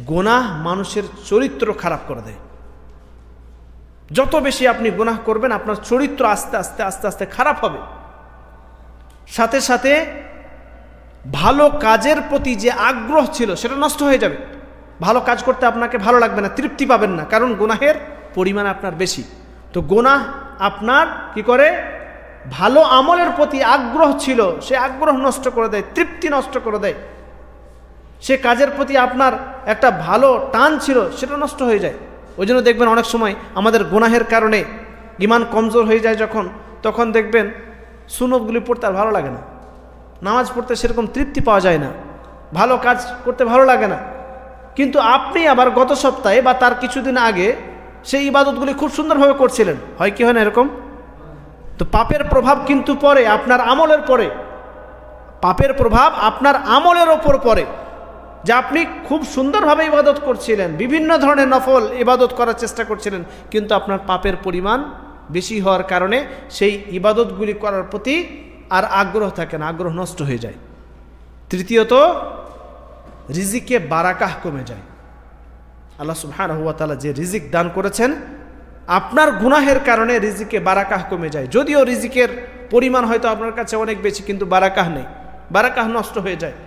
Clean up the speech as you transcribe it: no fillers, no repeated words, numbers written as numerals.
গুনাহ মানুষের চরিত্র খারাপ করে দেয়। যত বেশি আপনি গুনাহ করবেন আপনার চরিত্র আস্তে আস্তে আস্তে আস্তে খারাপ হবে। সাথে সাথে ভালো কাজের প্রতি যে আগ্রহ ছিল সেটা নষ্ট হয়ে যাবে। ভালো কাজ করতে আপনাকে ভালো লাগবে না, তৃপ্তি পাবেন না, কারণ গুনাহের পরিমাণ আপনার বেশি। তো গুনাহ আপনার কি করে, ভালো আমলের প্রতি আগ্রহ ছিল সে আগ্রহ নষ্ট করে দেয়, তৃপ্তি নষ্ট করে দেয়। সে কাজের প্রতি আপনার একটা ভালো টান ছিল সেটা নষ্ট হয়ে যায়। ওই জন্য দেখবেন অনেক সময় আমাদের গুনাহের কারণে ঈমান কমজোর হয়ে যায় যখন, তখন দেখবেন সুন্নতগুলি পড়তে আর ভালো লাগে না, নামাজ পড়তে সেরকম তৃপ্তি পাওয়া যায় না, ভালো কাজ করতে ভালো লাগে না। কিন্তু আপনি আবার গত সপ্তাহে বা তার কিছুদিন আগে সেই ইবাদতগুলি খুব সুন্দরভাবে করছিলেন, হয় কি হয় না এরকম? তো পাপের প্রভাব কিন্তু পড়ে আপনার আমলের পরে, পাপের প্রভাব আপনার আমলের ওপর পড়ে। যে আপনি খুব সুন্দরভাবে ইবাদত করছিলেন, বিভিন্ন ধরনের নফল ইবাদত করার চেষ্টা করছিলেন, কিন্তু আপনার পাপের পরিমাণ বেশি হওয়ার কারণে সেই ইবাদতগুলি করার প্রতি আর আগ্রহ থাকে না, আগ্রহ নষ্ট হয়ে যায়। তৃতীয়ত, রিজিকে বারাকাহ কমে যায়। আল্লাহ সুবহানাহু ওয়া তাআলা যে রিজিক দান করেছেন, আপনার গুনাহের কারণে রিজিকে বারাকাহ কমে যায়। যদিও রিজিকের পরিমাণ হয়তো আপনার কাছে অনেক বেশি, কিন্তু বারাকাহ নেই, বারাকাহ নষ্ট হয়ে যায়।